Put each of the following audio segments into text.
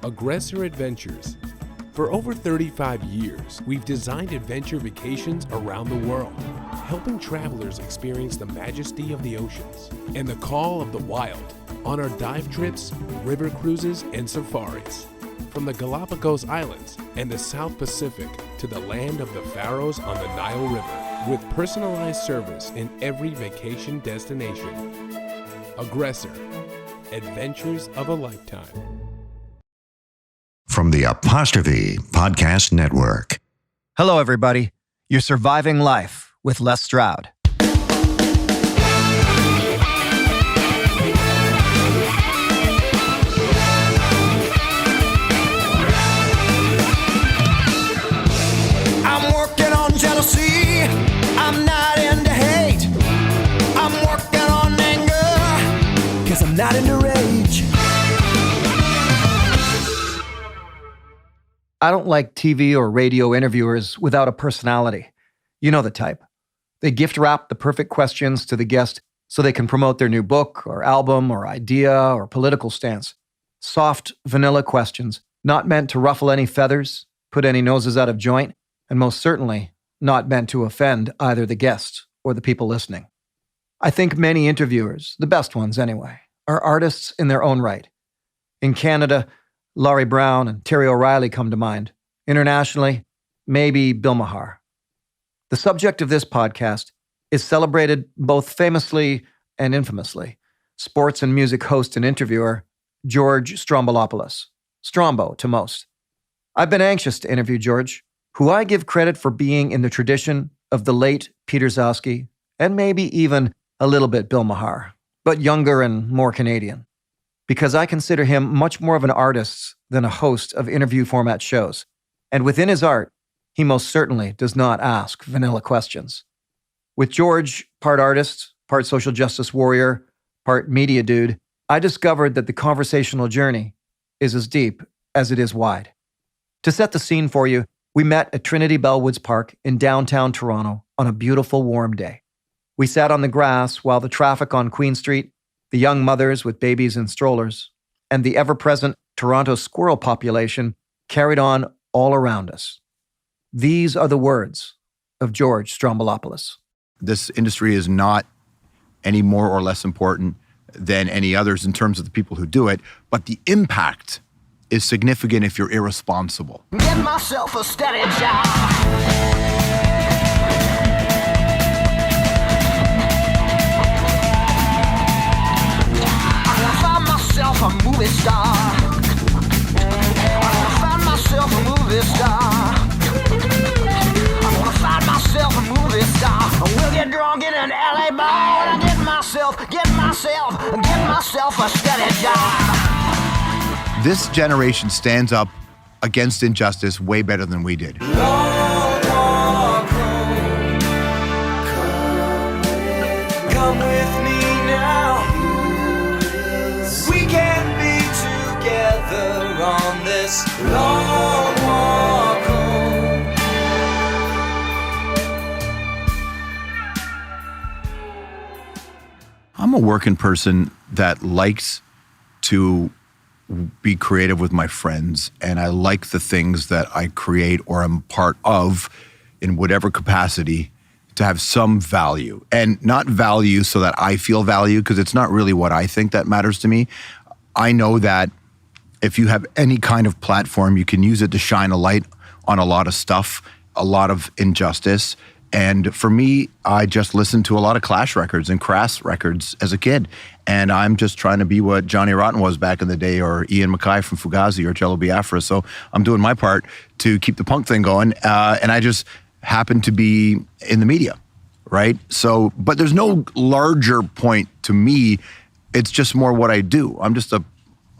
Aggressor Adventures. For over 35 years, we've designed adventure vacations around the world, helping travelers experience the majesty of the oceans and the call of the wild on our dive trips, river cruises, and safaris. From the Galapagos Islands and the South Pacific to the land of the Faroes on the Nile River, with personalized service in every vacation destination. Aggressor, Adventures of a Lifetime. From the Apostrophe Podcast Network. Hello, everybody. You're surviving life with Les Stroud. I'm working on jealousy. I'm not into hate. I'm working on anger, 'cause I'm not into rage. I don't like TV or radio interviewers without a personality. You know the type. They gift wrap the perfect questions to the guest so they can promote their new book or album or idea or political stance. Soft, vanilla questions, not meant to ruffle any feathers, put any noses out of joint, and most certainly not meant to offend either the guest or the people listening. I think many interviewers, the best ones anyway, are artists in their own right. In Canada, Laurie Brown and Terry O'Reilly come to mind. Internationally, maybe Bill Maher. The subject of this podcast is celebrated both famously and infamously. Sports and music host and interviewer, George Strombolopoulos. Strombo to most. I've been anxious to interview George, who I give credit for being in the tradition of the late Peter Zowski, and maybe even a little bit Bill Maher, but younger and more Canadian. Because I consider him much more of an artist than a host of interview format shows. And within his art, he most certainly does not ask vanilla questions. With George, part artist, part social justice warrior, part media dude, I discovered that the conversational journey is as deep as it is wide. To set the scene for you, we met at Trinity Bellwoods Park in downtown Toronto on a beautiful warm day. We sat on the grass while the traffic on Queen Street, the young mothers with babies in strollers, and the ever-present Toronto squirrel population carried on all around us. These are the words of George Strombolopoulos. This industry is not any more or less important than any others in terms of the people who do it, but the impact is significant if you're irresponsible. Get myself a steady job. A movie star. I wanna find myself a movie star. I wanna find myself a movie star. We'll get drunk in an LA bar and I get myself a steady job. This generation stands up against injustice way better than we did. Long walk home. Come with me now. We can be together on this long walk home. I'm a working person that likes to be creative with my friends, and I like the things that I create or am part of in whatever capacity to have some value, and not value so that I feel value, because it's not really what I think that matters to me. I know that if you have any kind of platform, you can use it to shine a light on a lot of stuff, a lot of injustice. And for me, I just listened to a lot of Clash records and Crass records as a kid. And I'm just trying to be what Johnny Rotten was back in the day, or Ian MacKaye from Fugazi, or Jello Biafra. So I'm doing my part to keep the punk thing going. And I just happen to be in the media, right? So, but there's no larger point to me. It's just more what I do.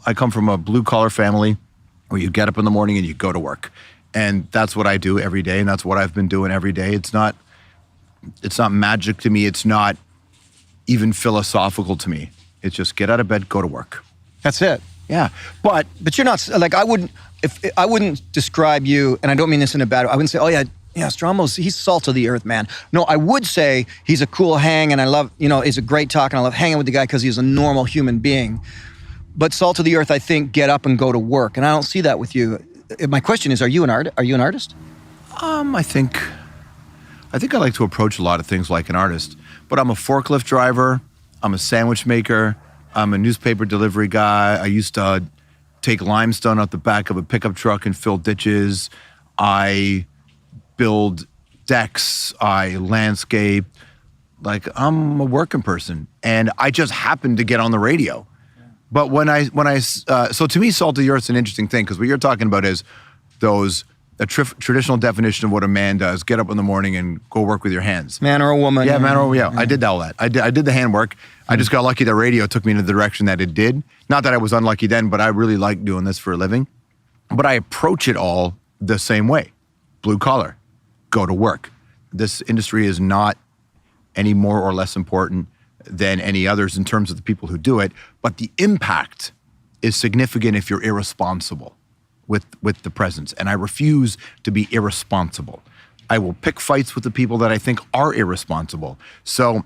I come from a blue collar family where you get up in the morning and you go to work. And that's what I do every day. And that's what I've been doing every day. It's not magic to me. It's not even philosophical to me. It's just get out of bed, go to work. That's it. Yeah. But you're not, like, I wouldn't describe you, and I don't mean this in a bad way. I wouldn't say, oh yeah, Strombo's, he's salt of the earth, man. No, I would say he's a cool hang, and I love, he's a great talk, and I love hanging with the guy because he's a normal human being. But salt of the earth, I think, get up and go to work. And I don't see that with you. My question is, are you an artist? I think I like to approach a lot of things like an artist, but I'm a forklift driver. I'm a sandwich maker. I'm a newspaper delivery guy. I used to take limestone out the back of a pickup truck and fill ditches. I build decks. I landscape. Like, I'm a working person, and I just happened to get on the radio. But so to me, salt of the earth is an interesting thing, because what you're talking about is a traditional definition of what a man does: get up in the morning and go work with your hands. Man or a woman. Yeah, man or yeah. I did all that. I did the handwork. I just got lucky that radio took me in the direction that it did. Not that I was unlucky then, but I really like doing this for a living. But I approach it all the same way: blue collar, go to work. This industry is not any more or less important than any others in terms of the people who do it, but the impact is significant if you're irresponsible with the presence. And I refuse to be irresponsible. I will pick fights with the people that I think are irresponsible. So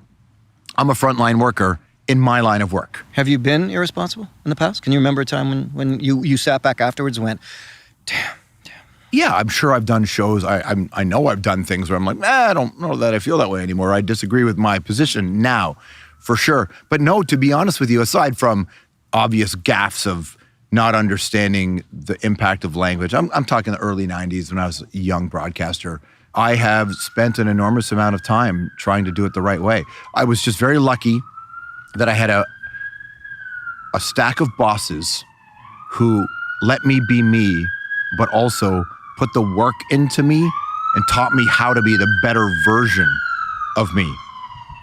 I'm a frontline worker in my line of work. Have you been irresponsible in the past? Can you remember a time when you sat back afterwards and went, damn? Yeah, I'm sure I've done shows. I know I've done things where I'm like, I don't know that I feel that way anymore. I disagree with my position now, for sure. But no, to be honest with you, aside from obvious gaffes of not understanding the impact of language, I'm talking the early 90s when I was a young broadcaster, I have spent an enormous amount of time trying to do it the right way. I was just very lucky that I had a stack of bosses who let me be me, but also put the work into me and taught me how to be the better version of me.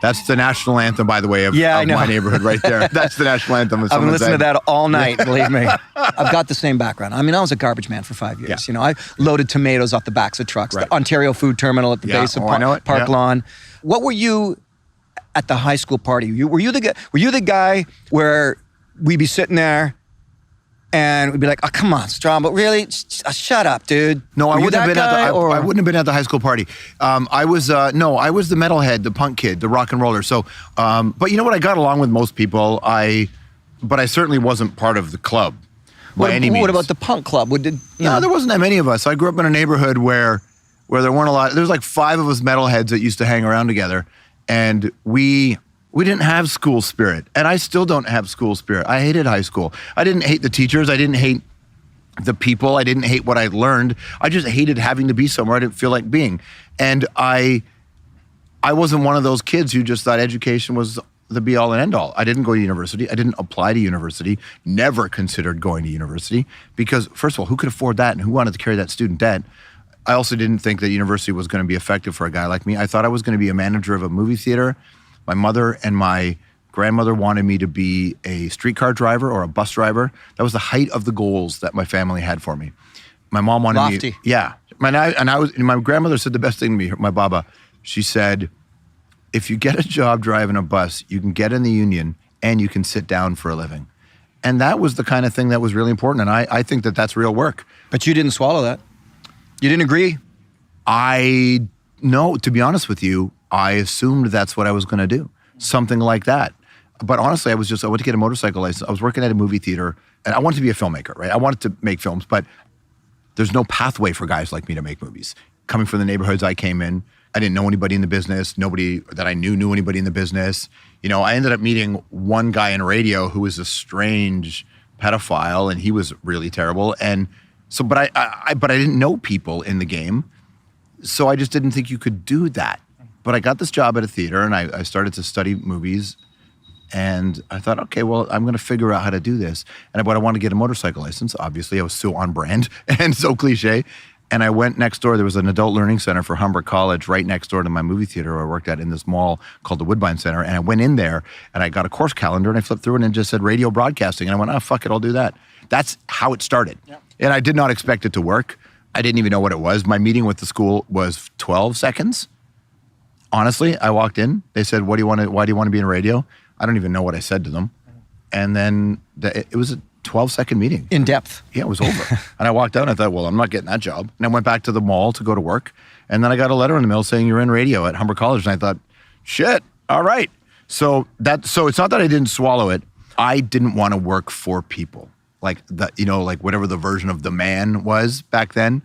That's the national anthem, by the way, of my neighborhood right there. That's the national anthem. I've been listening to that all night, believe me. I've got the same background. I mean, I was a garbage man for 5 years. Yeah. I loaded tomatoes off the backs of trucks, the Ontario Food Terminal at the base of Park Lawn. What were you at the high school party? Were you the guy where we'd be sitting there and we'd be like, oh, come on, Strombo, really? Shut up, dude. No, I wouldn't have been I wouldn't have been at the high school party. I was the metalhead, the punk kid, the rock and roller. So, but you know what? I got along with most people. But I certainly wasn't part of the club by any means. What about the punk club? No, there wasn't that many of us. I grew up in a neighborhood where there weren't a lot. There was like 5 of us metalheads that used to hang around together, and we didn't have school spirit, and I still don't have school spirit. I hated high school. I didn't hate the teachers. I didn't hate the people. I didn't hate what I learned. I just hated having to be somewhere I didn't feel like being. And I wasn't one of those kids who just thought education was the be-all and end-all. I didn't go to university. I didn't apply to university. Never considered going to university because, first of all, who could afford that and who wanted to carry that student debt? I also didn't think that university was going to be effective for a guy like me. I thought I was going to be a manager of a movie theater. My mother and my grandmother wanted me to be a streetcar driver or a bus driver. That was the height of the goals that my family had for me. My mom wanted Lofty. me. Yeah. My grandmother said the best thing to me, my baba. She said, if you get a job driving a bus, you can get in the union and you can sit down for a living. And that was the kind of thing that was really important. And I think that that's real work. But you didn't swallow that. You didn't agree? No, to be honest with you, I assumed that's what I was going to do, something like that. But honestly, I went to get a motorcycle license. I was working at a movie theater, and I wanted to be a filmmaker, right? I wanted to make films, but there's no pathway for guys like me to make movies. Coming from the neighborhoods I came in, I didn't know anybody in the business. Nobody that I knew anybody in the business. I ended up meeting one guy in radio who was a strange pedophile, and he was really terrible. And so, but I didn't know people in the game, so I just didn't think you could do that. But I got this job at a theater, and I started to study movies, and I thought, okay, well, I'm going to figure out how to do this. But I wanted to get a motorcycle license. Obviously, I was so on brand and so cliche. And I went next door. There was an adult learning center for Humber College right next door to my movie theater where I worked at in this mall called the Woodbine Center. And I went in there, and I got a course calendar, and I flipped through it, and it just said radio broadcasting. And I went, oh, fuck it, I'll do that. That's how it started. Yep. And I did not expect it to work. I didn't even know what it was. My meeting with the school was 12 seconds. Honestly, I walked in. They said, why do you want to be in radio? I don't even know what I said to them. And then it was a 12-second meeting. In depth. Yeah, it was over. And I walked out and I thought, well, I'm not getting that job. And I went back to the mall to go to work. And then I got a letter in the mail saying you're in radio at Humber College. And I thought, shit, all right. So it's not that I didn't swallow it. I didn't want to work for people. Like like whatever the version of the man was back then,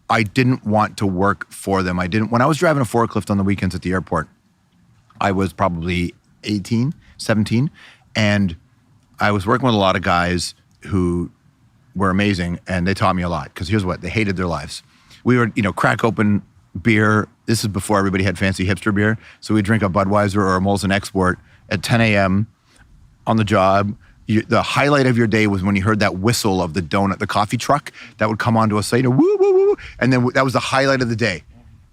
I didn't want to work for them. When I was driving a forklift on the weekends at the airport, I was probably 18, 17, and I was working with a lot of guys who were amazing, and they taught me a lot, because here's what, they hated their lives. We would, crack open beer. This is before everybody had fancy hipster beer. So we'd drink a Budweiser or a Molson Export at 10 a.m. on the job. The highlight of your day was when you heard that whistle of the coffee truck that would come onto a site, woo, woo, woo, and then that was the highlight of the day.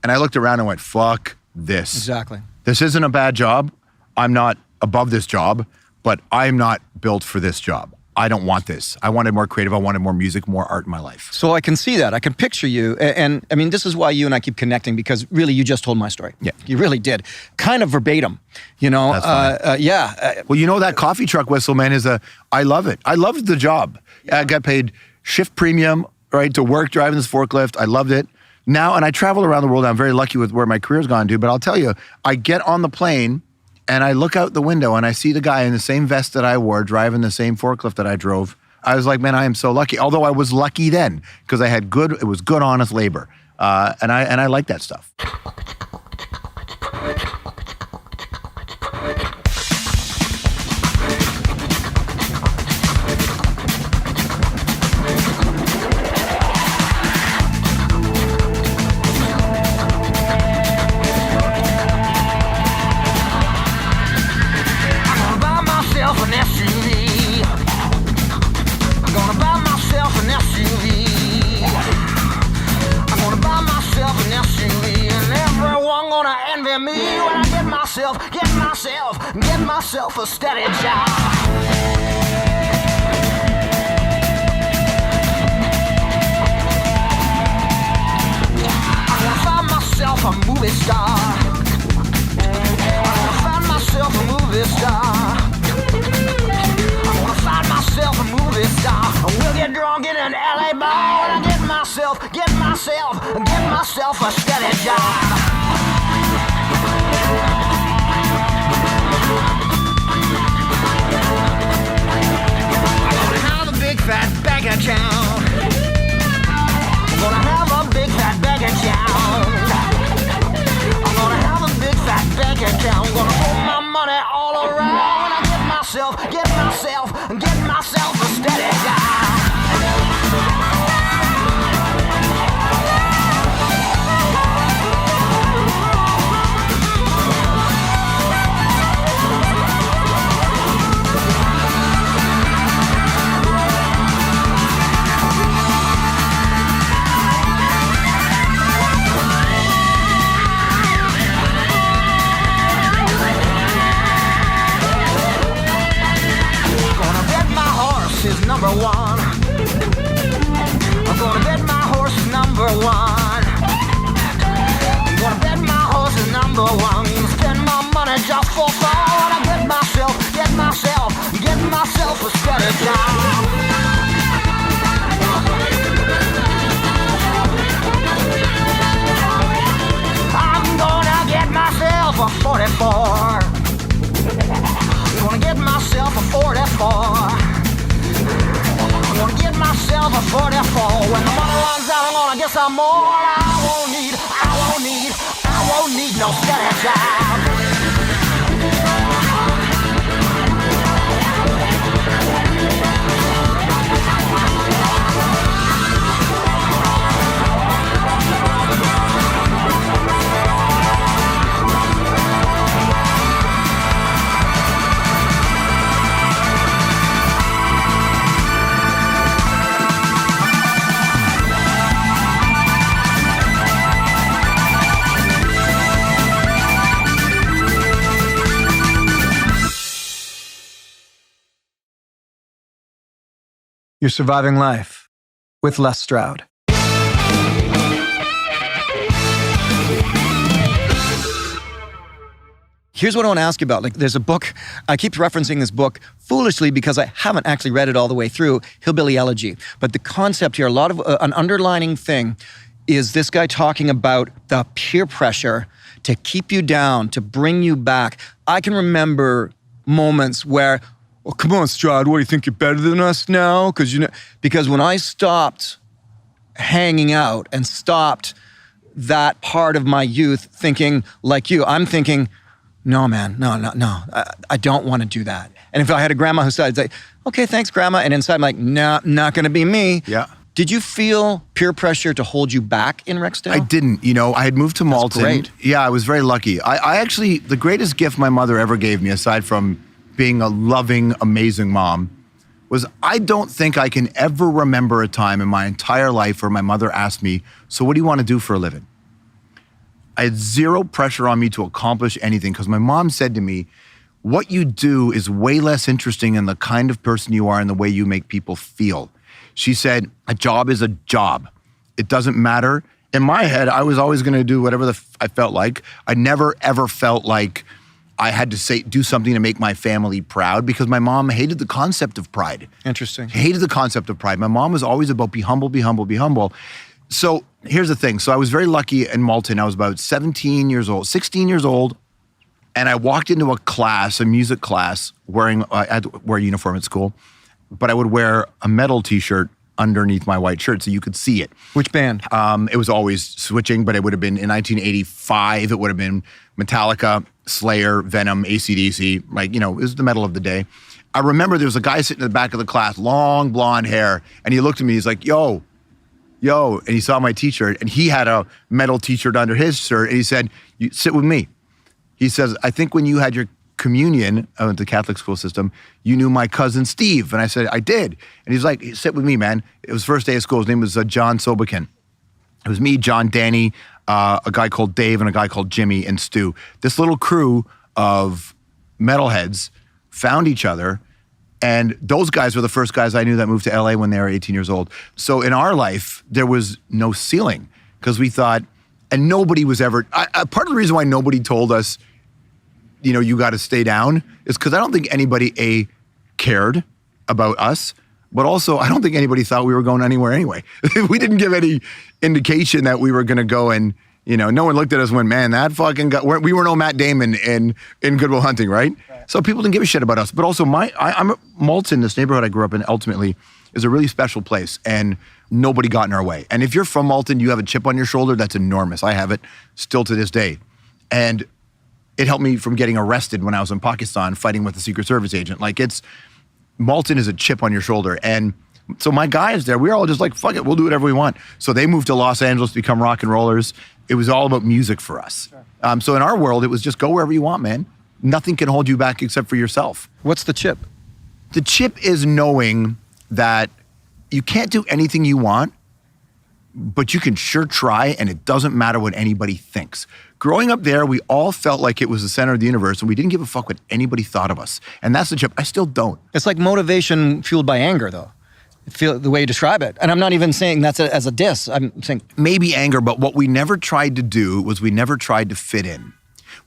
And I looked around and went, fuck this. Exactly. This isn't a bad job. I'm not above this job, but I'm not built for this job. I don't want this. I wanted more creative. I wanted more music, more art in my life. So I can see that. I can picture you. And I mean, this is why you and I keep connecting, because really you just told my story. Yeah. You really did. Kind of verbatim, That's fine. Yeah. Well, that coffee truck whistle, man, I love it. I loved the job. I got paid shift premium, right, to work driving this forklift. I loved it. Now, and I travel around the world. I'm very lucky with where my career's gone to, but I'll tell you, I get on the plane and I look out the window and I see the guy in the same vest that I wore, driving the same forklift that I drove. I was like, man, I am so lucky. Although I was lucky then, because I had it was good, honest labor. And I like that stuff. Get myself a steady job. I'm gonna find myself a movie star. I'm gonna find myself a movie star. I'm gonna find myself a movie star. We'll get drunk in an LA bar and get myself a steady job. Big fat bank account. I'm gonna have a big fat bank account. I'm gonna have a big fat bank account. I'm gonna throw my money all around. And I get myself a steady job. Number one. I'm gonna bet my horse is number one. I'm gonna bet my horse is number one. Spend my money just for fun. I get myself a steady job. I'm gonna get myself a 44. I'm gonna get myself a 44. I'm gonna get myself a 44. When the money runs out, I'm gonna get some more. I won't need no steady job. You're surviving life with Les Stroud. Here's what I want to ask you about. Like, there's a book, I keep referencing this book foolishly because I haven't actually read it all the way through, Hillbilly Elegy. But the concept here, a lot of an underlining thing is this guy talking about the peer pressure to keep you down, to bring you back. I can remember moments where well, come on, Stroud, what, do you think you're better than us now? Because when I stopped hanging out and stopped that part of my youth thinking like you, I'm thinking, no, man, no. I don't want to do that. And if I had a grandma who said, I'd say, okay, thanks, grandma. And inside I'm like, no, not going to be me. Yeah. Did you feel peer pressure to hold you back in Rexdale? I didn't. I had moved to Malton. Great. Yeah, I was very lucky. I actually, the greatest gift my mother ever gave me, aside from being a loving, amazing mom, was I don't think I can ever remember a time in my entire life where my mother asked me, so what do you want to do for a living? I had zero pressure on me to accomplish anything because my mom said to me, what you do is way less interesting than the kind of person you are and the way you make people feel. She said, a job is a job. It doesn't matter. In my head, I was always going to do whatever I felt like. I never, ever felt like I had to do something to make my family proud because my mom hated the concept of pride. Interesting. Hated the concept of pride. My mom was always about be humble, be humble, be humble. So here's the thing. So I was very lucky in Malton. I was about 16 years old. And I walked into a music class, I had to wear a uniform at school, but I would wear a metal t-shirt underneath my white shirt so you could see it. Which band? It was always switching, but it would have been in 1985, it would have been Metallica, Slayer, Venom, AC/DC, it was the metal of the day. I remember there was a guy sitting in the back of the class, long blonde hair, and he looked at me, he's like, yo, and he saw my t-shirt, and he had a metal t-shirt under his shirt, and he said, you sit with me. He says, I think when you had your communion, I went to the Catholic school system, you knew my cousin Steve. And I said, I did. And he's like, sit with me, man. It was first day of school. His name was John Sobekin. It was me, John, Danny, a guy called Dave, and a guy called Jimmy and Stu. This little crew of metalheads found each other. And those guys were the first guys I knew that moved to LA when they were 18 years old. So in our life, there was no ceiling because we thought, and nobody was ever, part of the reason why nobody told us, you got to stay down is because I don't think anybody, cared about us, but also I don't think anybody thought we were going anywhere anyway. We didn't give any indication that we were going to go and, no one looked at us and went, man, that fucking guy, we were no Matt Damon in Good Will Hunting, right? So people didn't give a shit about us. But also I'm Malton, this neighborhood I grew up in ultimately is a really special place and nobody got in our way. And if you're from Malton, you have a chip on your shoulder, that's enormous. I have it still to this day. And it helped me from getting arrested when I was in Pakistan fighting with a Secret Service agent. Malton is a chip on your shoulder. And so my guys there, we were all just like, fuck it, we'll do whatever we want. So they moved to Los Angeles to become rock and rollers. It was all about music for us. Sure. So in our world, it was just go wherever you want, man. Nothing can hold you back except for yourself. What's the chip? The chip is knowing that you can't do anything you want, but you can sure try, and it doesn't matter what anybody thinks. Growing up there, we all felt like it was the center of the universe, and we didn't give a fuck what anybody thought of us. And that's the chip. I still don't. It's like motivation fueled by anger, though. The way you describe it. And I'm not even saying that's as a diss. I'm saying maybe anger, but what we never tried to do was we never tried to fit in.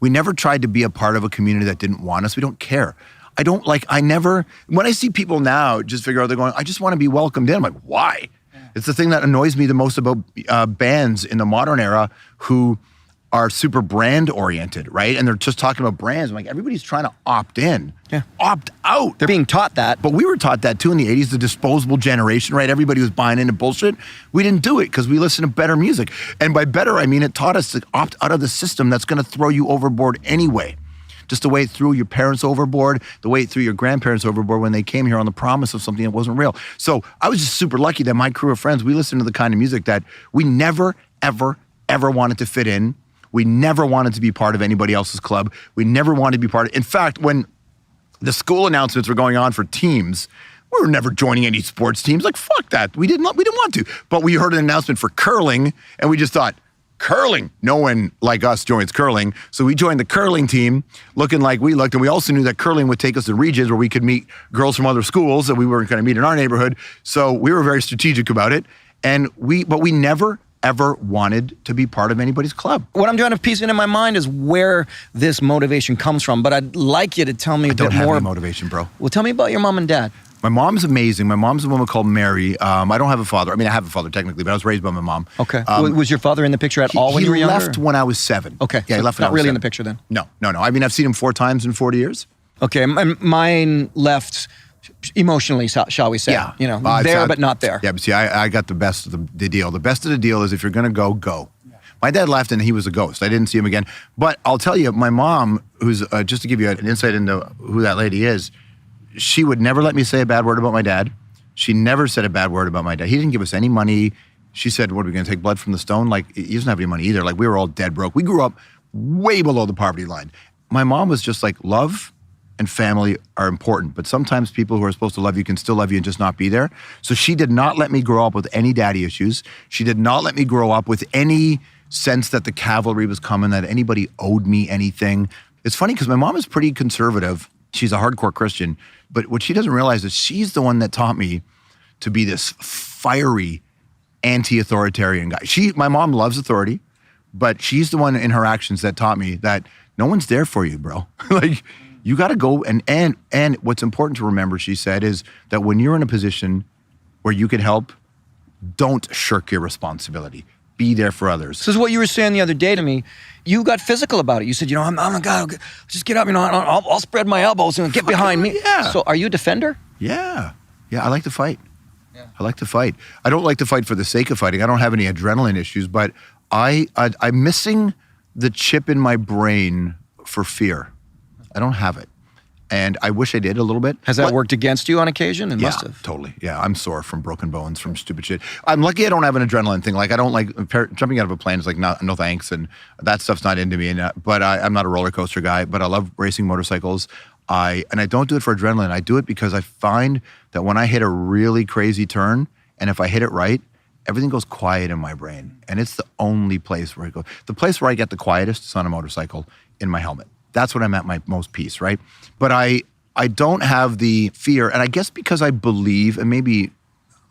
We never tried to be a part of a community that didn't want us. We don't care. When I see people now just figure out they're going, I just want to be welcomed in. I'm like, why? Yeah. It's the thing that annoys me the most about bands in the modern era who are super brand oriented, right? And they're just talking about brands. I'm like, everybody's trying to opt in, opt out. They're being taught that. But we were taught that too in the 80s, the disposable generation, right? Everybody was buying into bullshit. We didn't do it because we listened to better music. And by better, I mean it taught us to opt out of the system that's going to throw you overboard anyway. Just the way it threw your parents overboard, the way it threw your grandparents overboard when they came here on the promise of something that wasn't real. So I was just super lucky that my crew of friends, we listened to the kind of music that we never, ever, ever wanted to fit in. We never wanted to be part of anybody else's club. We never wanted to be part of, in fact, when the school announcements were going on for teams, we were never joining any sports teams. Like, fuck that. We didn't want to. But we heard an announcement for curling, and we just thought, curling. No one like us joins curling. So we joined the curling team looking like we looked, and we also knew that curling would take us to regions where we could meet girls from other schools that we weren't going to meet in our neighborhood. So we were very strategic about it. But we never, ever wanted to be part of anybody's club. What I'm trying to piece in my mind is where this motivation comes from, but I'd like you to tell me a bit more. I don't have any motivation, bro. Well, tell me about your mom and dad. My mom's amazing. My mom's a woman called Mary. I don't have a father. I mean, I have a father technically, but I was raised by my mom. Okay. Was your father in the picture at all when you were younger? He left when I was 7. Okay. Yeah, so he left when I was 7. not really in the picture then? No. I mean, I've seen him 4 times in 40 years. Okay, mine left emotionally, shall we say? Yeah. You know, there but not there. Yeah, but see, I got the best of the deal. The best of the deal is if you're going to go. My dad left and he was a ghost. I didn't see him again. But I'll tell you, my mom, who's, just to give you an insight into who that lady is, she would never let me say a bad word about my dad. She never said a bad word about my dad. He didn't give us any money. She said, what, are we going to take blood from the stone? Like, he doesn't have any money either. Like, we were all dead broke. We grew up way below the poverty line. My mom was just like, love and family are important, but sometimes people who are supposed to love you can still love you and just not be there. So she did not let me grow up with any daddy issues. She did not let me grow up with any sense that the cavalry was coming, that anybody owed me anything. It's funny because my mom is pretty conservative. She's a hardcore Christian, but what she doesn't realize is she's the one that taught me to be this fiery, anti-authoritarian guy. My mom loves authority, but she's the one in her actions that taught me that no one's there for you, bro. Like, you got to go and what's important to remember, she said, is that when you're in a position where you can help, don't shirk your responsibility. Be there for others. This is what you were saying the other day to me. You got physical about it. You said, you know, I'm a guy, just get up, you know, I'll spread my elbows and get behind me. Yeah. So are you a defender? Yeah. Yeah, I like to fight. Yeah. I like to fight. I don't like to fight for the sake of fighting. I don't have any adrenaline issues, but I'm missing the chip in my brain for fear. I don't have it. And I wish I did a little bit. Has that worked against you on occasion? It must have. Totally. Yeah, I'm sore from broken bones, from stupid shit. I'm lucky I don't have an adrenaline thing. Like, I don't like jumping out of a plane. It's like, no thanks. And that stuff's not into me. But I'm not a roller coaster guy, but I love racing motorcycles. And I don't do it for adrenaline. I do it because I find that when I hit a really crazy turn, and if I hit it right, everything goes quiet in my brain. And it's the only place where I go. The place where I get the quietest is on a motorcycle in my helmet. That's when I'm at my most peace, right? But I don't have the fear, and I guess because I believe, and maybe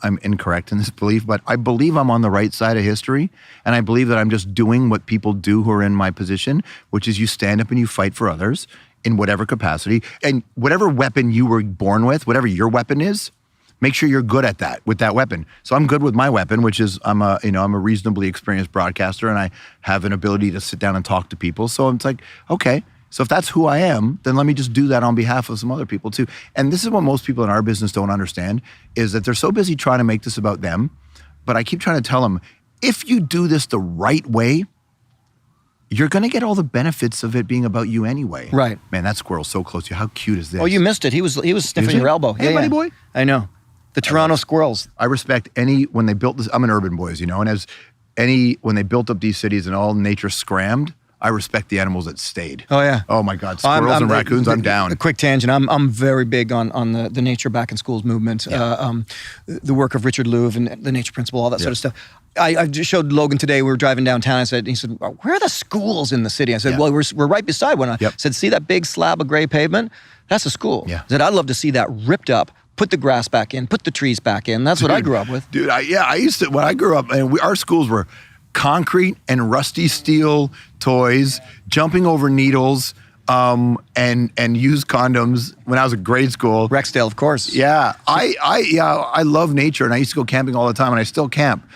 I'm incorrect in this belief, but I believe I'm on the right side of history, and I believe that I'm just doing what people do who are in my position, which is you stand up and you fight for others in whatever capacity, and whatever weapon you were born with, whatever your weapon is, make sure you're good at that, with that weapon. So I'm good with my weapon, which is I'm a reasonably experienced broadcaster, and I have an ability to sit down and talk to people. So it's like, okay, so if that's who I am, then let me just do that on behalf of some other people too. And this is what most people in our business don't understand, is that they're so busy trying to make this about them. But I keep trying to tell them, if you do this the right way, you're going to get all the benefits of it being about you anyway. Right. Man, that squirrel's so close to you. How cute is this? Oh, you missed it. He was sniffing your elbow. Hey, buddy boy. I know. The Toronto squirrels. I respect when they built this, I'm an urban boy, as you know, and when they built up these cities and all nature scrammed, I respect the animals that stayed. Oh, yeah. Oh, my God. Squirrels and raccoons, I'm down. A quick tangent. I'm very big on the nature back in schools movement, the work of Richard Louv and the nature principle, all that sort of stuff. I just showed Logan today, we were driving downtown, he said, where are the schools in the city? I said, well, we're right beside one. I said, see that big slab of gray pavement? That's a school. Yeah. I said, I'd love to see that ripped up, put the grass back in, put the trees back in. That's what I grew up with. Dude, I used to, when I grew up, and our schools were concrete and rusty steel toys, jumping over needles, and used condoms when I was in grade school. Rexdale, of course. Yeah, I love nature, and I used to go camping all the time, and I still camp.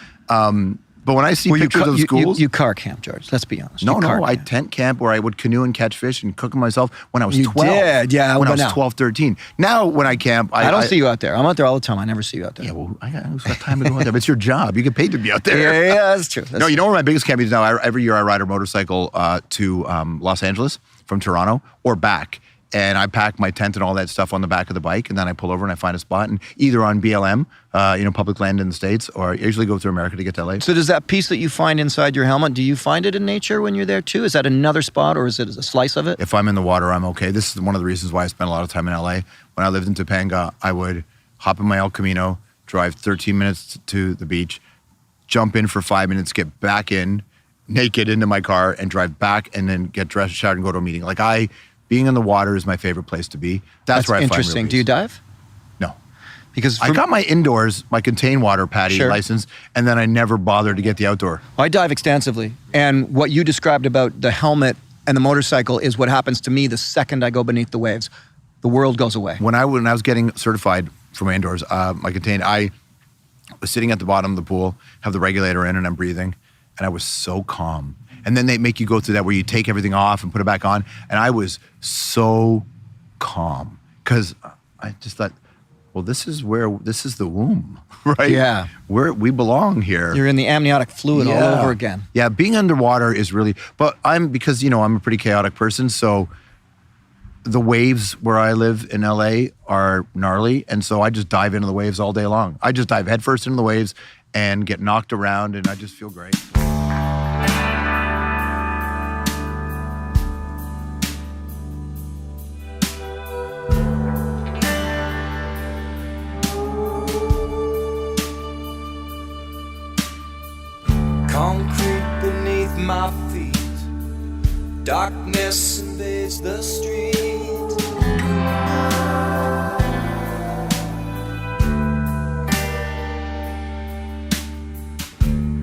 But when I see pictures of schools, you car camp, George. Let's be honest. No, I tent camp where I would canoe and catch fish and cook them myself when I was 12. You did, yeah. When I was 12, 13. Now when I camp, I don't see you out there. I'm out there all the time. I never see you out there. Yeah, well, I got time to go out there. But it's your job. You get paid to be out there. Yeah, that's true. You know where my biggest camp is now? Every year I ride a motorcycle to Los Angeles from Toronto or back. And I pack my tent and all that stuff on the back of the bike, and then I pull over and I find a spot, and either on BLM, public land in the States, or I usually go through America to get to LA. So does that piece that you find inside your helmet, do you find it in nature when you're there too? Is that another spot, or is it a slice of it? If I'm in the water, I'm okay. This is one of the reasons why I spent a lot of time in LA. When I lived in Topanga, I would hop in my El Camino, drive 13 minutes to the beach, jump in for 5 minutes, get back in, naked into my car, and drive back, and then get dressed, showered, and go to a meeting. Being in the water is my favorite place to be. That's where I find real interesting. peace. Do you dive? No. Because I got my indoors, my contained water PADI license, and then I never bothered to get the outdoor. I dive extensively. And what you described about the helmet and the motorcycle is what happens to me the second I go beneath the waves. The world goes away. When I was getting certified for my indoors, my contained, I was sitting at the bottom of the pool, have the regulator in, and I'm breathing, and I was so calm. And then they make you go through that where you take everything off and put it back on. And I was so calm because I just thought, well, this is the womb, right? Yeah. We belong here. You're in the amniotic fluid all over again. Yeah, being underwater is really, but because I'm a pretty chaotic person, so the waves where I live in LA are gnarly, and so I just dive into the waves all day long. I just dive headfirst into the waves and get knocked around, and I just feel great. Concrete beneath my feet, darkness invades the street.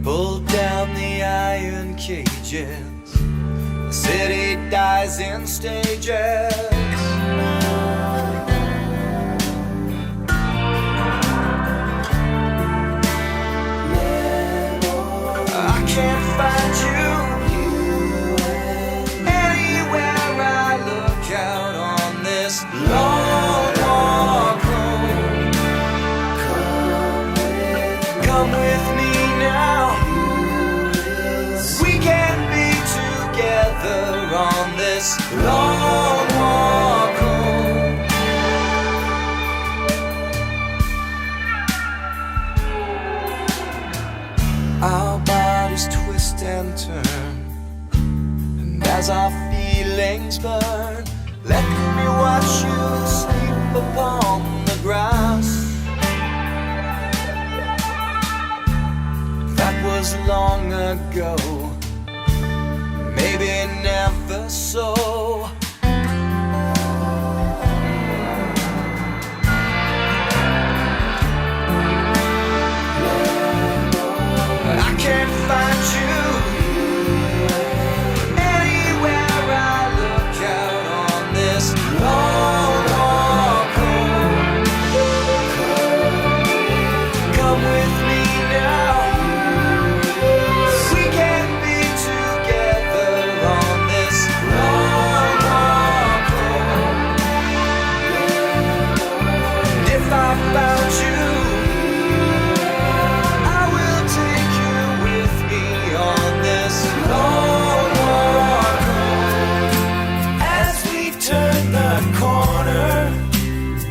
Pull down the iron cages, the city dies in stages. I can't find you anywhere I look out on this long walk home. Come with me now. We can be together on this long walk home. Our bodies twist and turn, and as our feelings burn, let me watch you sleep upon the grass. That was long ago, maybe never so. I can't find you anywhere I look out on this long walk home. Come with me now. We can be together on this long walk home. And if I found you, I will take you with me on this long walk home. As we turn the corner,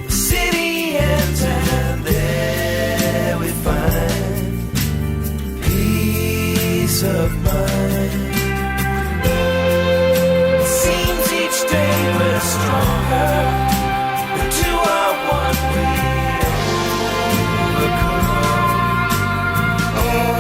the city ends, and there we find peace of mind. It seems each day we're stronger. The two are one, we overcome. Always.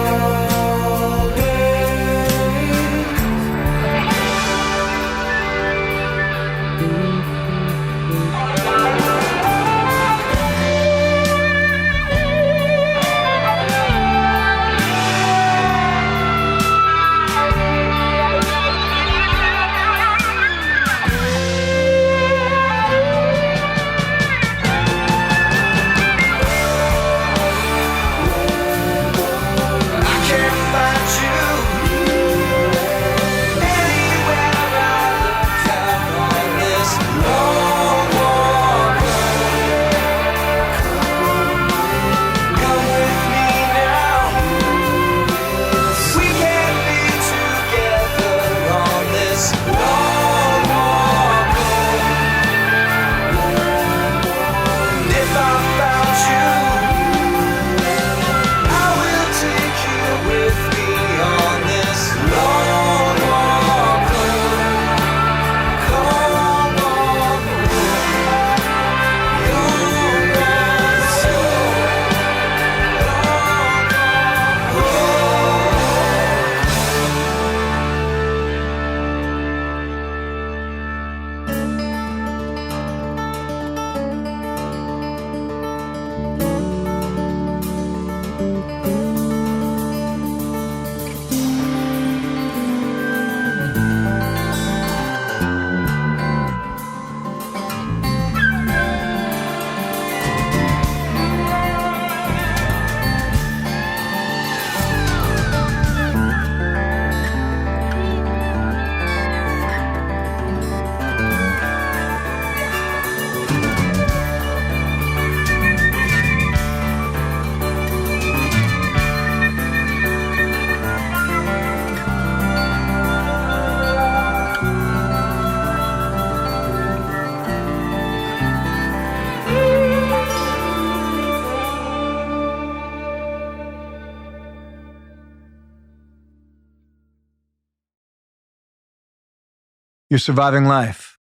You're surviving life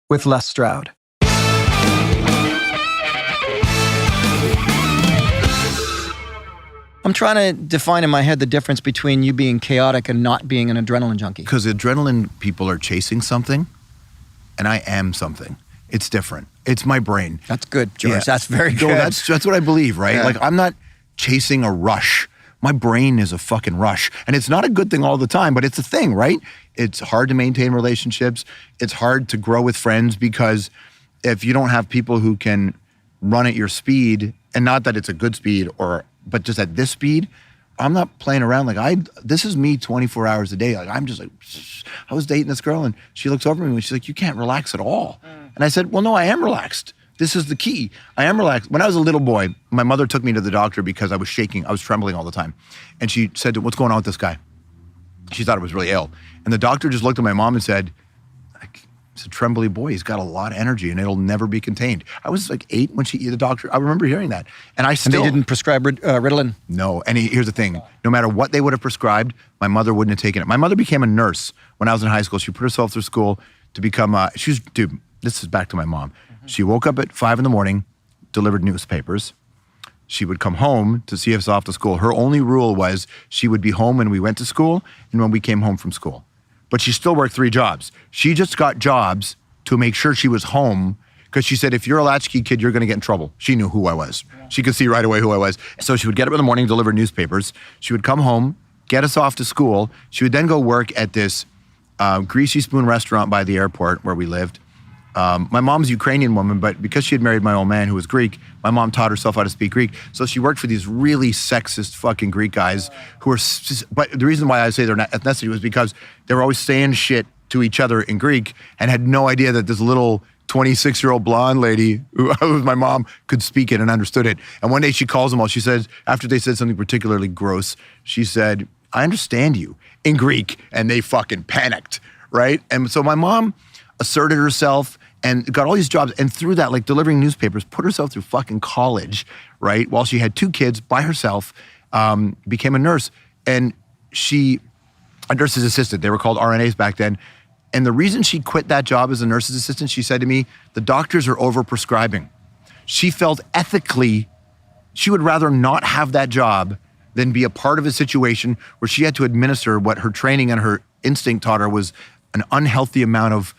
with Les Stroud. I'm trying to define in my head the difference between you being chaotic and not being an adrenaline junkie. Because adrenaline people are chasing something, and I am something. It's different. It's my brain. That's good, George. Yeah. That's very good. No, that's what I believe, right? Yeah. Like, I'm not chasing a rush. My brain is a fucking rush. And it's not a good thing all the time, but it's a thing, right? It's hard to maintain relationships. It's hard to grow with friends because if you don't have people who can run at your speed, and not that it's a good speed but just at this speed, I'm not playing around. Like this is me 24 hours a day. Like I'm just like, I was dating this girl and she looks over at me and she's like, you can't relax at all. And I said, well, no, I am relaxed. This is the key. I am relaxed. When I was a little boy, my mother took me to the doctor because I was shaking. I was trembling all the time. And she said, what's going on with this guy? She thought I was really ill. And the doctor just looked at my mom and said, it's a trembly boy. He's got a lot of energy and it'll never be contained. I was like 8 when the doctor, I remember hearing that. And they didn't prescribe Ritalin? No. And here's the thing. No matter what they would have prescribed, my mother wouldn't have taken it. My mother became a nurse when I was in high school. She put herself through school to become, dude, this is back to my mom. She woke up at 5 a.m, delivered newspapers. She would come home to see us off to school. Her only rule was she would be home when we went to school and when we came home from school. But she still worked 3 jobs. She just got jobs to make sure she was home because she said, if you're a latchkey kid, you're going to get in trouble. She knew who I was. Yeah. She could see right away who I was. So she would get up in the morning, deliver newspapers. She would come home, get us off to school. She would then go work at this Greasy Spoon restaurant by the airport where we lived. My mom's a Ukrainian woman, but because she had married my old man who was Greek, my mom taught herself how to speak Greek. So she worked for these really sexist fucking Greek guys who were, but the reason why I say their ethnicity was because they were always saying shit to each other in Greek and had no idea that this little 26-year-old blonde lady who was my mom could speak it and understood it. And one day she calls them all. She says, after they said something particularly gross, she said, I understand you in Greek. And they fucking panicked, right? And so my mom asserted herself and got all these jobs, and through that, like delivering newspapers, put herself through fucking college, right? While she had 2 kids by herself, became a nurse. And a nurse's assistant, they were called RNAs back then. And the reason she quit that job as a nurse's assistant, she said to me, the doctors are over-prescribing. She felt ethically, she would rather not have that job than be a part of a situation where she had to administer what her training and her instinct taught her was an unhealthy amount of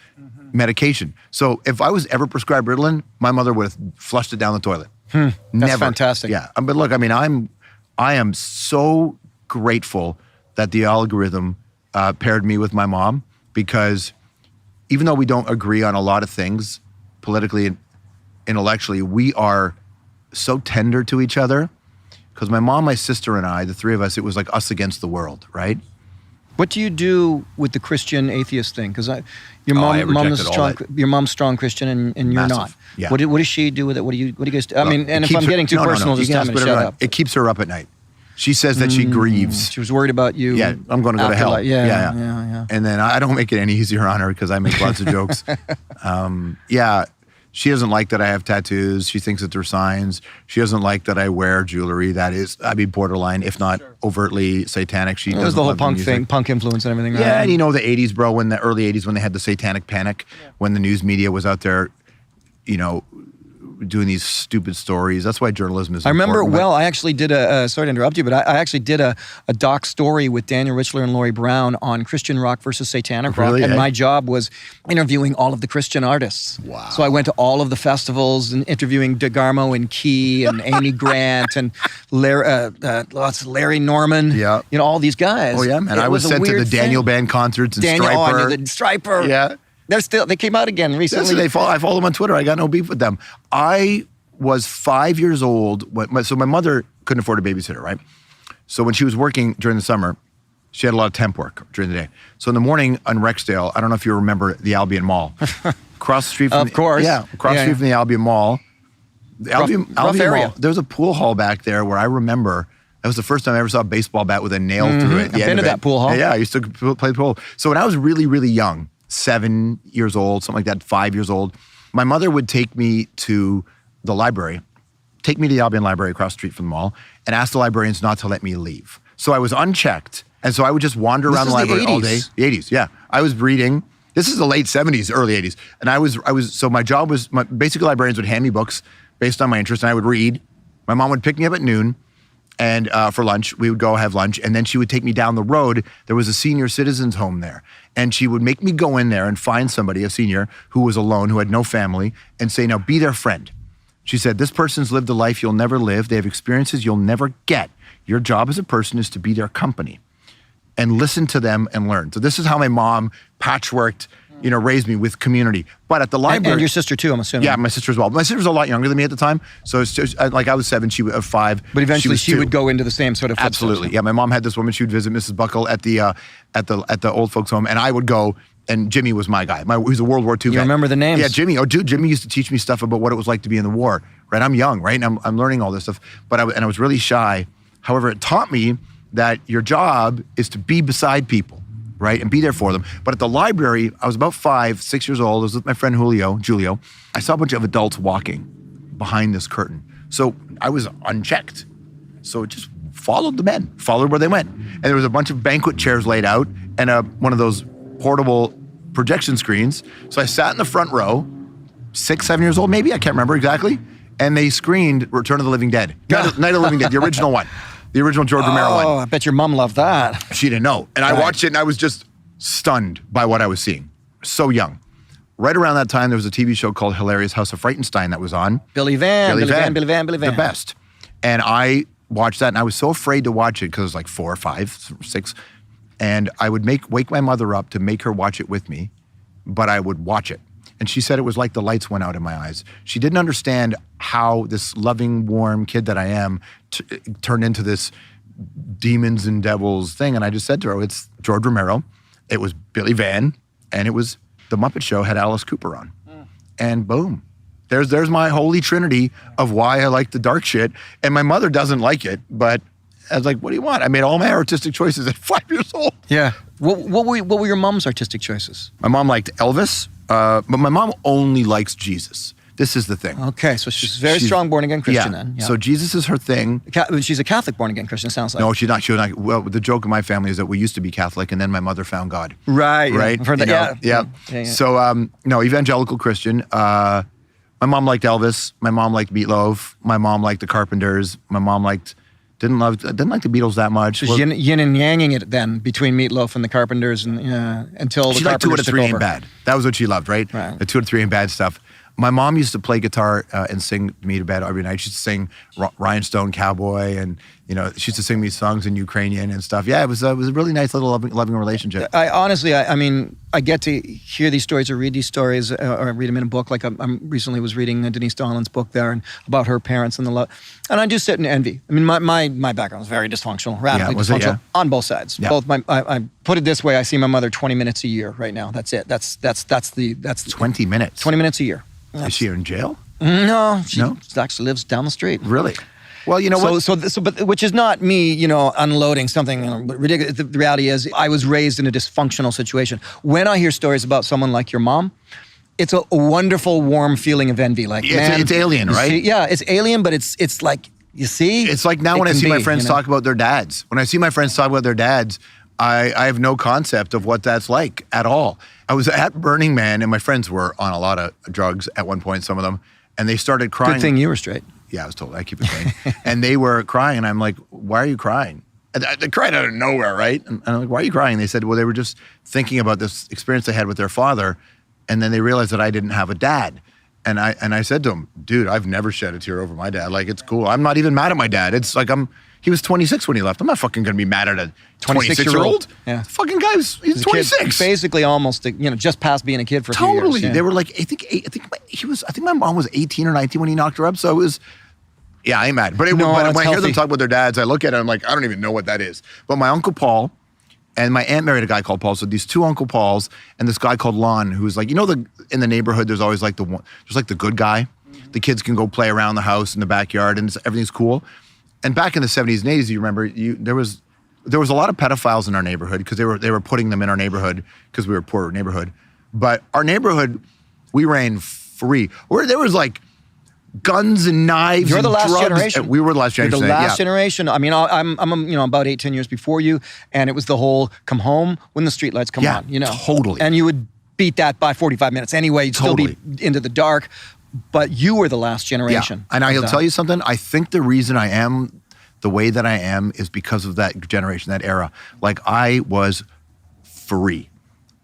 medication. So if I was ever prescribed Ritalin, my mother would have flushed it down the toilet. That's Never. fantastic. Yeah, but look, I mean, I am so grateful that the algorithm paired me with my mom, because even though we don't agree on a lot of things politically and intellectually, we are so tender to each other. Because my mom, my sister, and I, the 3 of us, it was like us against the world, right? What do you do with the Christian atheist thing? Because your I mom is rejected all strong. that. Your mom's strong Christian, and you're Massive. not. Yeah. What does she do with it? What do you guys do? I mean, and if Keeps I'm her- getting too no, personal, you just can tell ask me to whatever shut I- up. It keeps her up at night. She says that she grieves. She was worried about you. Yeah, I'm going to go to hell. Yeah. And then I don't make it any easier on her because I make lots of jokes. Yeah, she doesn't like that I have tattoos. She thinks that they're signs. She doesn't like that I wear jewelry that is, borderline, if not overtly satanic. She It was doesn't the whole love punk music. thing, punk influence and everything. Yeah, right? and you know the 80s, bro, when the early 80s when they had the satanic panic, when the news media was out there, you know, doing these stupid stories. That's why journalism is I remember important. well. I actually did sorry to interrupt you, but I actually did a doc story with Daniel Richler and Laurie Brown on Christian rock versus satanic rock, Really, and eh? my job was interviewing all of the Christian artists. Wow. So I went to all of the festivals and interviewing DeGarmo and Key and Amy Grant and Larry Norman. Yeah. You know, all these guys. Oh yeah, man. It I was a sent to the weird Daniel thing. Band concerts and Daniel, Striper. oh, I knew the Striper. Yeah. They came out again recently. I follow them on Twitter. I got no beef with them. I was 5 years old. So my mother couldn't afford a babysitter, right? So when she was working during the summer, she had a lot of temp work during the day. So in the morning on Rexdale, I don't know if you remember the Albion Mall. Across the street from Of course. Yeah, across the street from the Albion Mall. The Albion area. Mall, there was a pool hall back there where I remember that was the first time I ever saw a baseball bat with a nail through it. at the I've end been to of that it. pool hall. Yeah, I used to play pool. So when I was really, really young, 7 years old, something like that, 5 years old, my mother would take me to the library, take me to the Albion Library across the street from the mall, and ask the librarians not to let me leave. So I was unchecked, and so I would just wander around the is the library all day. 80s. The 80s, yeah. I was reading, This is the late 70s, early 80s. And so my job was, basically librarians would hand me books based on my interest, and I would read. My mom would pick me up at noon, and for lunch, we would go have lunch, and then she would take me down the road. There was a senior citizens home there, and she would make me go in there and find somebody, a senior, who was alone, who had no family, and say, now be their friend. She said, this person's lived a life you'll never live. They have experiences you'll never get. Your job as a person is to be their company and listen to them and learn. So this is how my mom patchworked, raised me with community. But at the library. And your sister too, I'm assuming. Yeah, my sister as well. My sister was a lot younger than me at the time. So it's just, I was 7, she was 5. But eventually she was would go into the same sort of footsteps. Absolutely. Yeah, my mom had this woman, she would visit Mrs. Buckle at the old folks home, and I would go, and Jimmy was my guy. He was a World War II vet. You remember the names? Yeah, Jimmy. Oh, dude, Jimmy used to teach me stuff about what it was like to be in the war, right? I'm young, right? And I'm learning all this stuff, but I was really shy. However, it taught me that your job is to be beside people, right? And be there for them. But at the library, I was about 5, 6 years old. I was with my friend Julio. I saw a bunch of adults walking behind this curtain. So I was unchecked. So it just followed the men, followed where they went. And there was a bunch of banquet chairs laid out and one of those portable projection screens. So I sat in the front row, 6, 7 years old maybe, I can't remember exactly. And they screened Return of the Living Dead. Night of the Living Dead, the original one. The original George Romero one. Oh, I bet your mom loved that. She didn't know. And I watched it and I was just stunned by what I was seeing. So young. Right around that time, there was a TV show called Hilarious House of Frightenstein that was on. Billy Van. The best. And I watched that and I was so afraid to watch it because it was like 4 or 5, 6. And I would wake my mother up to make her watch it with me, but I would watch it. And she said it was like the lights went out in my eyes. She didn't understand how this loving, warm kid that I am turned into this demons and devils thing. And I just said to her, it's George Romero, it was Billy Van, and it was The Muppet Show had Alice Cooper on. And boom. There's my holy trinity of why I like the dark shit. And my mother doesn't like it, but I was like, what do you want? I made all my artistic choices at 5 years old. Yeah. What were your mom's artistic choices? My mom liked Elvis, but my mom only likes Jesus. This is the thing. Okay, so she's very strong born-again Christian then. Yeah. So Jesus is her thing. She's a Catholic born-again Christian, sounds like. No, she's not. She was not. Well, the joke in my family is that we used to be Catholic, and then my mother found God. Right. Right? I've heard that, Yeah. So, no, evangelical Christian. My mom liked Elvis. My mom liked Meatloaf. My mom liked the Carpenters. My mom didn't like the Beatles that much. So yin and yanging it then between Meatloaf and the Carpenters and until the Carpenters took over. She liked 2 out of 3 Ain't Bad. That was what she loved, right? The 2 out of 3 Ain't Bad stuff. My mom used to play guitar and sing me to bed every night. She used to sing Ryan Stone Cowboy, and she used to sing me songs in Ukrainian and stuff. Yeah, it was a really nice little loving relationship. I honestly, I mean, I get to hear these stories or read these stories or read them in a book. Like I recently was reading Denise Donlan's book there and about her parents and the love. And I just sit in envy. I mean, my background is very dysfunctional, radically dysfunctional on both sides. Yeah. Both I put it this way: I see my mother 20 minutes a year right now. That's it. That's 20 minutes. 20 minutes a year. Is she in jail? No, she actually lives down the street. Really? Well, you know what? But which is not me, unloading something ridiculous. The reality is, I was raised in a dysfunctional situation. When I hear stories about someone like your mom, it's a wonderful, warm feeling of envy. Like, man, it's alien, right? It's alien, but it's like, you see? It's like now when I see my friends talk about their dads. When I see my friends talk about their dads, I have no concept of what that's like at all. I was at Burning Man, and my friends were on a lot of drugs at one point, some of them, and they started crying. Good thing you were straight. Yeah, I was told. I keep it clean. And they were crying, and I'm like, why are you crying? And they cried out of nowhere, right? And I'm like, why are you crying? They said, well, they were just thinking about this experience they had with their father, and then they realized that I didn't have a dad. And I said to them, dude, I've never shed a tear over my dad. Like, it's cool. I'm not even mad at my dad. It's like he was 26 when he left. I'm not fucking going to be mad at a 26-year-old. Yeah. The fucking guy he's 26. Kid, basically almost, just past being a kid for a few years. Totally. Yeah. They were like, I think my mom was 18 or 19 when he knocked her up. So it was, yeah, I ain't mad. But when I hear them talk about their dads, I look at it, I'm like, I don't even know what that is. But my Uncle Paul and my aunt married a guy called Paul. So these 2 Uncle Pauls and this guy called Lon, who's like, in the neighborhood, there's always like the good guy. The kids can go play around the house in the backyard and everything's cool. And back in the 70s and 80s, you remember, there was a lot of pedophiles in our neighborhood because they were putting them in our neighborhood because we were a poor neighborhood. But our neighborhood, we ran free. There was like guns and knives. You're the last drugs. generation. We were the last generation. You're the last generation. I mean, I'm about 8-10 years before you, and it was the whole come home when the streetlights come on. Totally. And you would beat that by 45 minutes anyway. You'd still be into the dark. But you were the last generation. Yeah. And I'll tell you something. I think the reason I am the way that I am is because of that generation, that era. Like, I was free.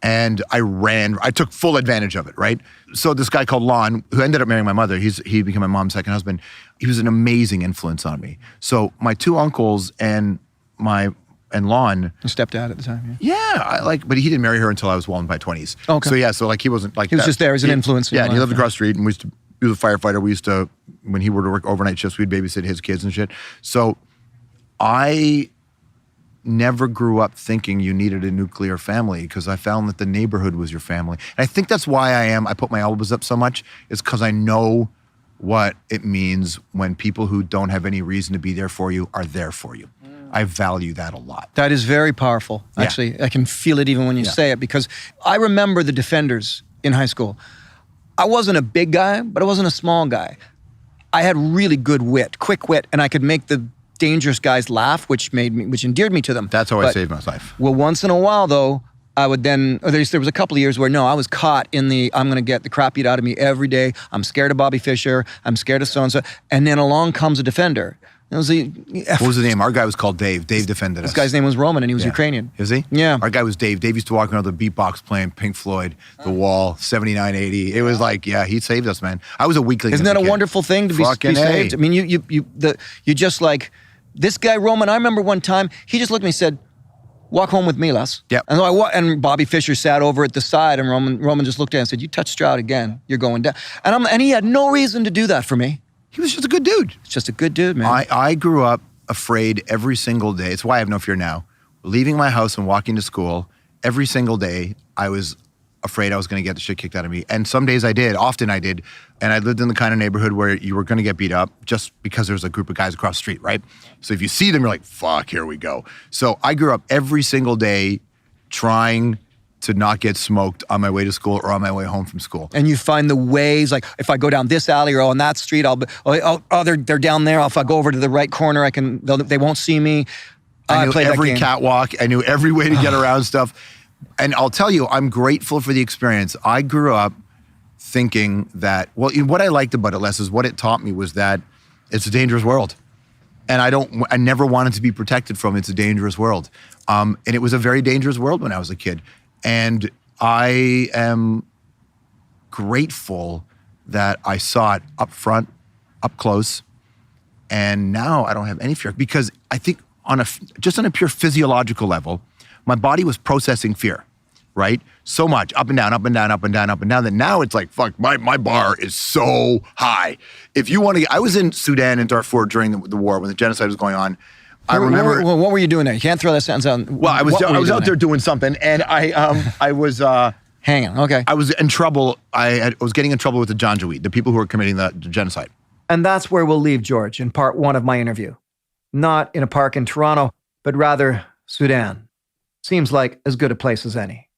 And I took full advantage of it, right? So this guy called Lon, who ended up marrying my mother, he became my mom's second husband. He was an amazing influence on me. So my two uncles and Lon. Your stepdad at the time, but he didn't marry her until I was well in my 20s. Okay. So he wasn't like he was just there as an influence. Yeah, and he lived across the street, and he was a firefighter. We used to, when he would work overnight shifts, we'd babysit his kids and shit. So I never grew up thinking you needed a nuclear family, because I found that the neighborhood was your family. And I think that's why I put my elbows up so much, is because I know what it means when people who don't have any reason to be there for you are there for you. I value that a lot. That is very powerful. Actually, I can feel it even when you say it, because I remember the Defenders in high school. I wasn't a big guy, but I wasn't a small guy. I had really good wit, quick wit, and I could make the dangerous guys laugh, which endeared me to them. That's how I saved my life. Well, once in a while, though, I would then, there was a couple of years where, I was caught in I'm going to get the crap beat out of me every day. I'm scared of Bobby Fischer. I'm scared of so-and-so. And then along comes a Defender. It was what was the name? Our guy was called Dave. Dave defended us. This guy's name was Roman, and he was Ukrainian. Is he? Yeah. Our guy was Dave. Dave used to walk around with the beatbox playing Pink Floyd, The Wall, 7980. It was like, he saved us, man. I was a weakling. Isn't that a wonderful thing to be saved? I mean, you just like, this guy Roman, I remember one time, he just looked at me and said, walk home with me, Les. Yep. And Bobby Fischer sat over at the side, and Roman just looked at him and said, you touch Stroud again, you're going down. And he had no reason to do that for me. He was just a good dude. It's just a good dude, man. I grew up afraid every single day. It's why I have no fear now. Leaving my house and walking to school, every single day, I was afraid I was going to get the shit kicked out of me. And some days I did, often I did. And I lived in the kind of neighborhood where you were going to get beat up just because there's a group of guys across the street, right? So if you see them, you're like, fuck, here we go. So I grew up every single day trying to not get smoked on my way to school or on my way home from school. And you find the ways, like if I go down this alley or on that street, they're down there. If I go over to the right corner, they won't see me. I knew every catwalk. I knew every way to get around stuff. And I'll tell you, I'm grateful for the experience. I grew up thinking that, what I liked about it, Les, is what it taught me was that it's a dangerous world. And I never wanted to be protected from it's a dangerous world. And it was a very dangerous world when I was a kid. And I am grateful that I saw it up front, up close. And now I don't have any fear, because I think just on a pure physiological level, my body was processing fear, right? So much, up and down, up and down, up and down, up and down, that now it's like, fuck, my bar is so high. If you want to, I was in Sudan and Darfur during the war when the genocide was going on. I remember. What were you doing there? You can't throw that sentence out. Well, I was out there doing something, and I was hanging. Okay. I was in trouble. I was getting in trouble with the Janjaweed, the people who were committing the genocide. And that's where we'll leave George in part one of my interview. Not in a park in Toronto, but rather Sudan. Seems like as good a place as any.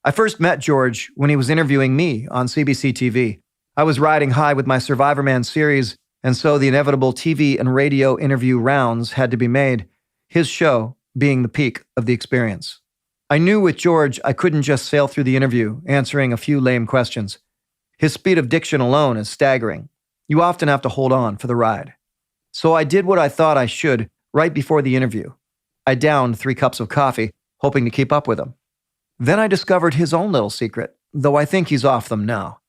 I first met George when he was interviewing me on CBC TV. I was riding high with my Survivorman series, and so the inevitable TV and radio interview rounds had to be made, his show being the peak of the experience. I knew with George I couldn't just sail through the interview answering a few lame questions. His speed of diction alone is staggering. You often have to hold on for the ride. So I did what I thought I should right before the interview. I downed 3 cups of coffee, hoping to keep up with him. Then I discovered his own little secret, though I think he's off them now.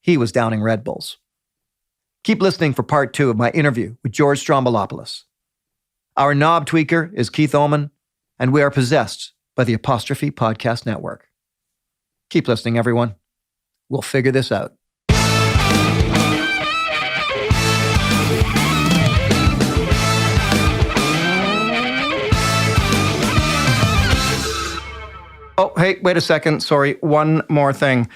He was downing Red Bulls. Keep listening for part 2 of my interview with George Strombolopoulos. Our knob tweaker is Keith Oman, and we are possessed by the Apostrophe Podcast Network. Keep listening, everyone. We'll figure this out. Oh, hey, wait a second. Sorry, one more thing.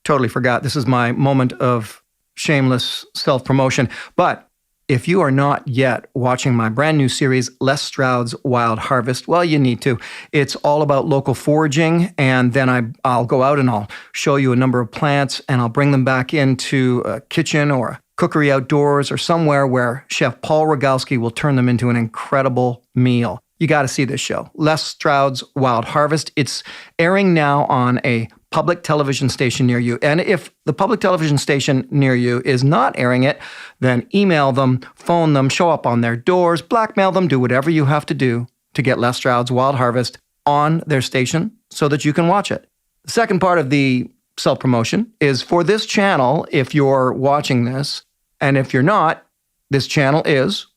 Totally forgot. This is my moment of shameless self-promotion. But if you are not yet watching my brand new series, Les Stroud's Wild Harvest, well, you need to. It's all about local foraging, and then I'll go out and I'll show you a number of plants, and I'll bring them back into a kitchen or a cookery outdoors or somewhere where Chef Paul Rogalski will turn them into an incredible meal. You got to see this show, Les Stroud's Wild Harvest. It's airing now on a public television station near you. And if the public television station near you is not airing it, then email them, phone them, show up on their doors, blackmail them, do whatever you have to do to get Les Stroud's Wild Harvest on their station so that you can watch it. The second part of the self-promotion is for this channel, if you're watching this, and if you're not, this channel is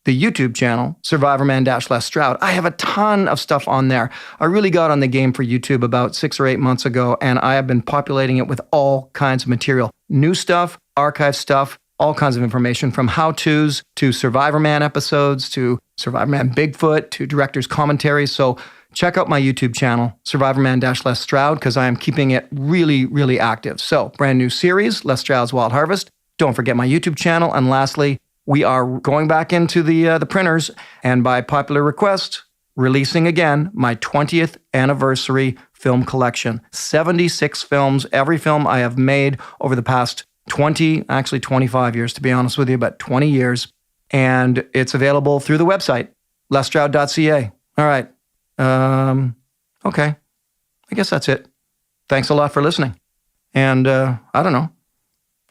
the YouTube channel, Survivorman-Les Stroud. I have a ton of stuff on there. I really got on the game for YouTube about 6 or 8 months ago, and I have been populating it with all kinds of material. New stuff, archive stuff, all kinds of information from how-tos to Survivorman episodes to Survivorman Bigfoot to director's commentaries. So check out my YouTube channel, Survivorman-Les Stroud, because I am keeping it really, really active. So brand new series, Les Stroud's Wild Harvest. Don't forget my YouTube channel. And lastly, we are going back into the printers, and by popular request, releasing again my 20th anniversary film collection. 76 films, every film I have made over the past 25 years, to be honest with you, but 20 years. And it's available through the website, lesstroud.ca. All right. Okay. I guess that's it. Thanks a lot for listening. And I don't know,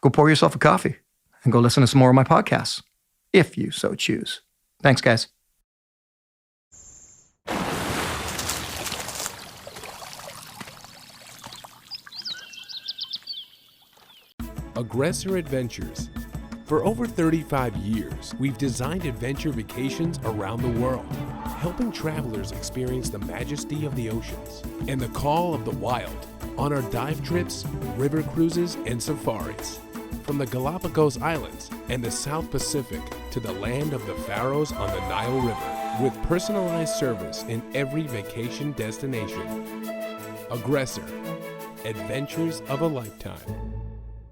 go pour yourself a coffee and go listen to some more of my podcasts, if you so choose. Thanks, guys. Aggressor Adventures. For over 35 years, we've designed adventure vacations around the world, helping travelers experience the majesty of the oceans and the call of the wild on our dive trips, river cruises, and safaris. From the Galapagos Islands and the South Pacific to the land of the Faroes on the Nile River, with personalized service in every vacation destination. Aggressor. Adventures of a lifetime.